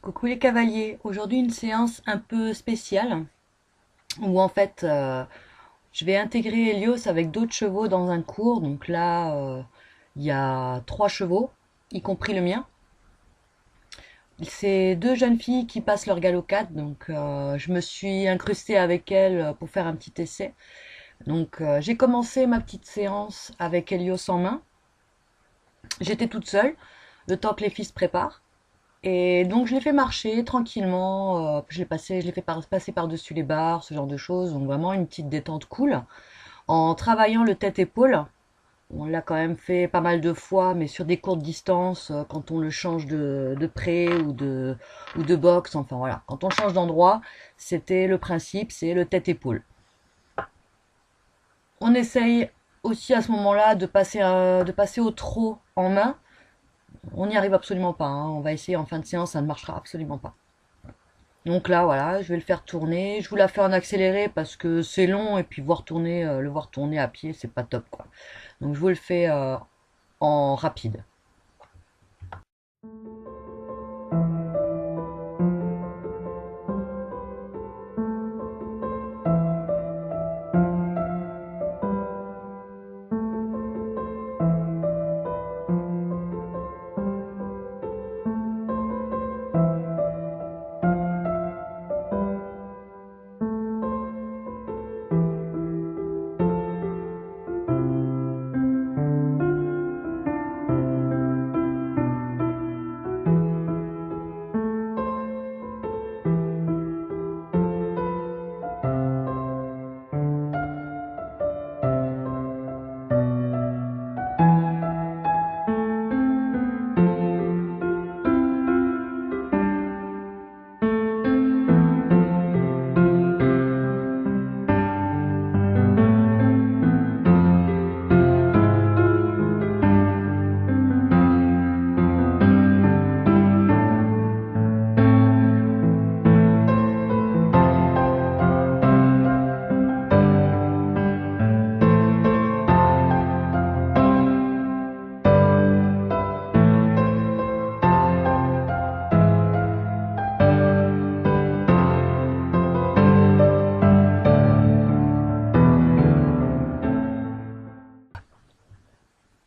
Coucou les cavaliers, aujourd'hui une séance un peu spéciale où en fait je vais intégrer Helios avec d'autres chevaux dans un cours. Donc là il y a trois chevaux, y compris le mien. C'est deux jeunes filles qui passent leur galopade, donc je me suis incrustée avec elles pour faire un petit essai. Donc j'ai commencé ma petite séance avec Helios en main. J'étais toute seule, le temps que les filles se préparent. Et donc je l'ai fait marcher tranquillement, je l'ai fait passer par-dessus les barres, ce genre de choses, donc vraiment une petite détente cool, en travaillant le tête-épaule. On l'a quand même fait pas mal de fois, mais sur des courtes distances, quand on le change de pré ou de boxe, enfin voilà, quand on change d'endroit, c'était le principe, c'est le tête-épaule. On essaye aussi à ce moment-là de passer au trot en main. On n'y arrive absolument pas, hein. On va essayer en fin de séance, ça ne marchera absolument pas. Donc là, voilà, je vais le faire tourner. Je vous la fais en accéléré parce que c'est long et puis le voir tourner à pied, c'est pas top, quoi. Donc je vous le fais en rapide.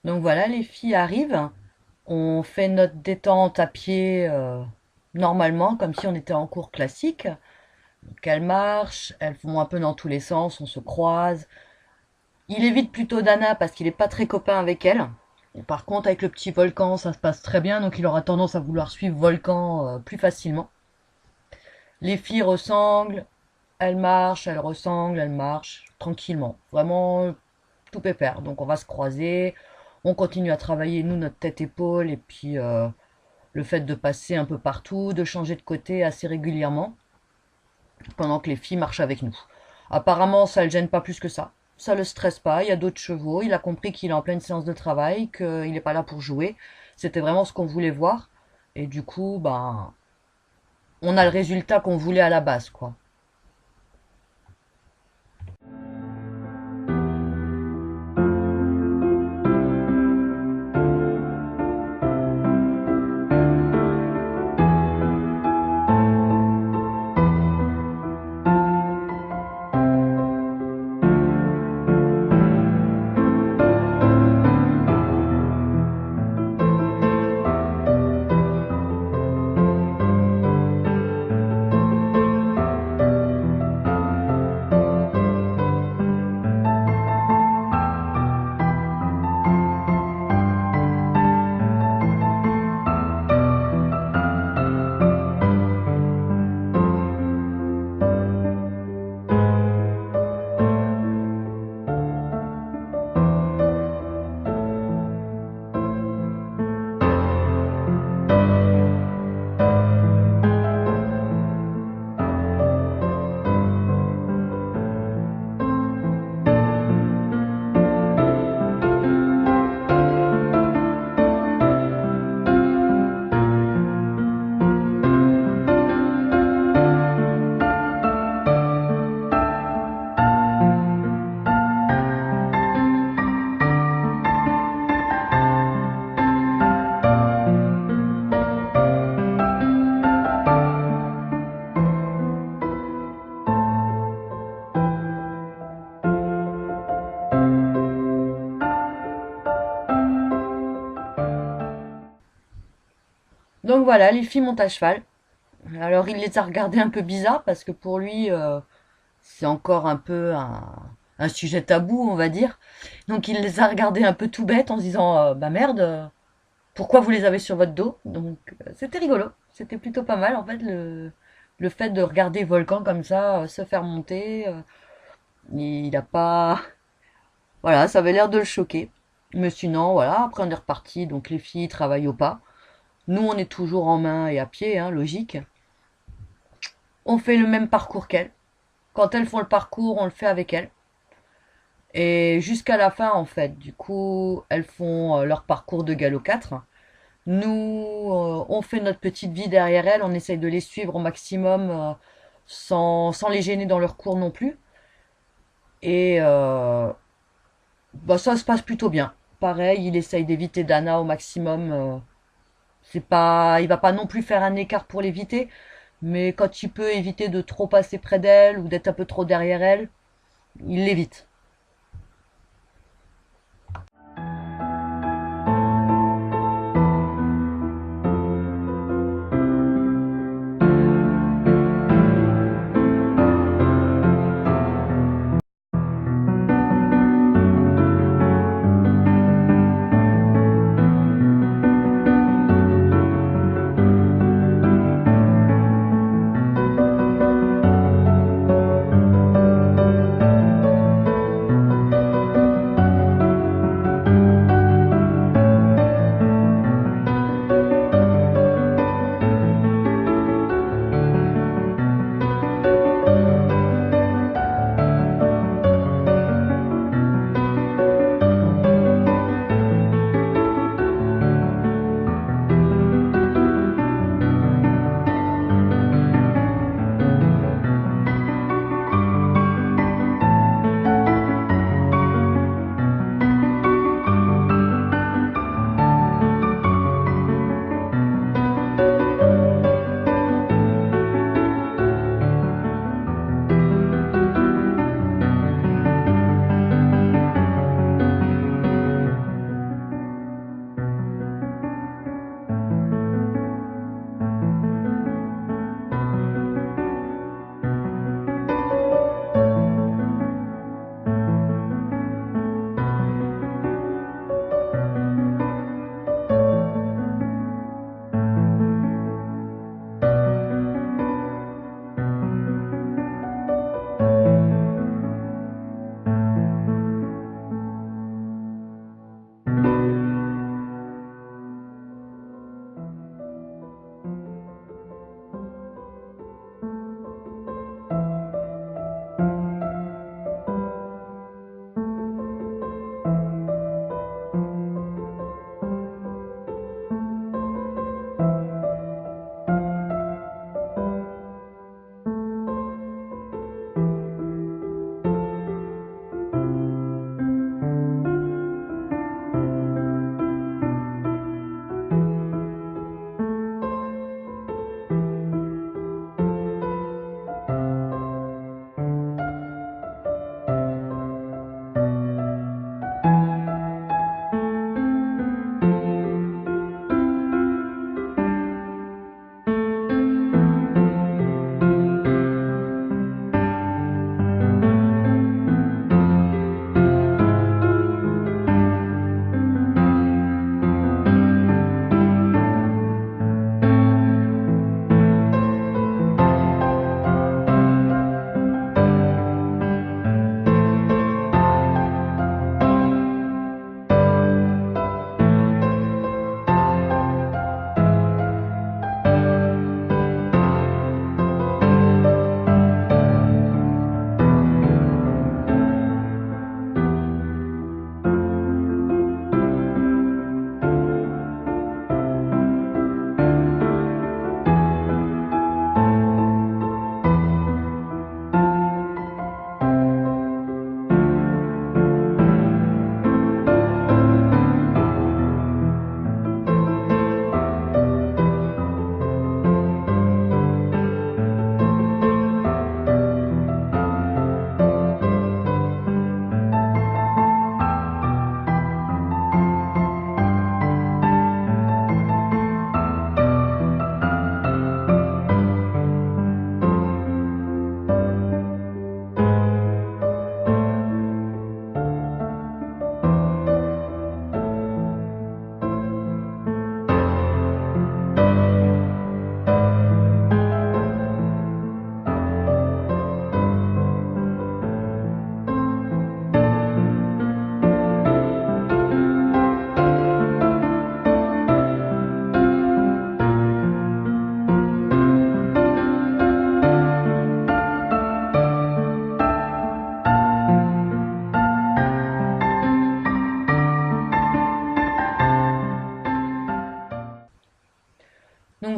Donc voilà, les filles arrivent. On fait notre détente à pied normalement, comme si on était en cours classique. Donc elles marchent, elles vont un peu dans tous les sens, on se croise. Il évite plutôt Dana parce qu'il n'est pas très copain avec elle. Et par contre, avec le petit Volcan, ça se passe très bien, donc il aura tendance à vouloir suivre Volcan plus facilement. Les filles ressemblent, elles ressemblent, elles marchent tranquillement. Vraiment tout pépère. Donc on va se croiser, on continue à travailler, nous, notre tête-épaule, et puis le fait de passer un peu partout, de changer de côté assez régulièrement, pendant que les filles marchent avec nous. Apparemment, ça le gêne pas plus que ça. Ça le stresse pas, il y a d'autres chevaux, il a compris qu'il est en pleine séance de travail, qu'il n'est pas là pour jouer. C'était vraiment ce qu'on voulait voir. Et du coup, ben, on a le résultat qu'on voulait à la base, quoi. Donc voilà, les filles montent à cheval. Alors il les a regardées un peu bizarres parce que pour lui, c'est encore un peu un sujet tabou, on va dire. Donc il les a regardées un peu tout bêtes en se disant bah merde, pourquoi vous les avez sur votre dos? Donc c'était rigolo, c'était plutôt pas mal en fait le fait de regarder Volcan comme ça se faire monter. Il a pas, voilà, ça avait l'air de le choquer. Mais sinon voilà, après on est reparti. Donc les filles travaillent au pas. Nous on est toujours en main et à pied, hein, logique. On fait le même parcours qu'elles. Quand elles font le parcours, on le fait avec elles. Et jusqu'à la fin, en fait, du coup, elles font leur parcours de galop 4. Nous, on fait notre petite vie derrière elles, on essaye de les suivre au maximum sans les gêner dans leur cours non plus. Et bah, ça se passe plutôt bien. Pareil, il essaye d'éviter Dana au maximum. C'est pas, il va pas non plus faire un écart pour l'éviter, mais quand il peut éviter de trop passer près d'elle ou d'être un peu trop derrière elle, il l'évite.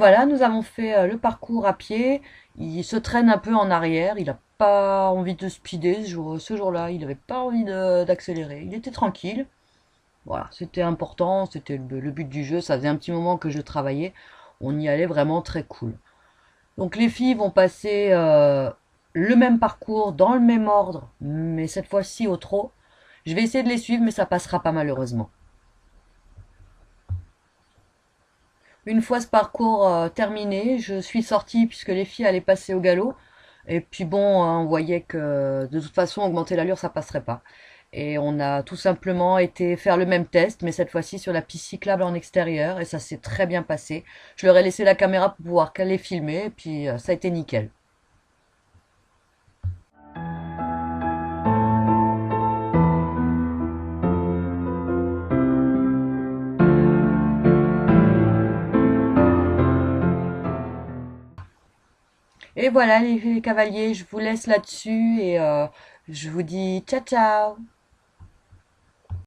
voilà, nous avons fait le parcours à pied. Il se traîne un peu en arrière. Il n'a pas envie de speeder ce jour-là. Il n'avait pas envie d'accélérer. Il était tranquille. Voilà, c'était important. C'était le but du jeu. Ça faisait un petit moment que je travaillais. On y allait vraiment très cool. Donc les filles vont passer le même parcours dans le même ordre, mais cette fois-ci au trot. Je vais essayer de les suivre, mais ça passera pas malheureusement. Une fois ce parcours terminé, je suis sortie puisque les filles allaient passer au galop. Et puis bon, hein, on voyait que de toute façon, augmenter l'allure, ça passerait pas. Et on a tout simplement été faire le même test, mais cette fois-ci sur la piste cyclable en extérieur, et ça s'est très bien passé. Je leur ai laissé la caméra pour pouvoir les filmer, et puis ça a été nickel. Et voilà les cavaliers, je vous laisse là-dessus, et je vous dis ciao ciao.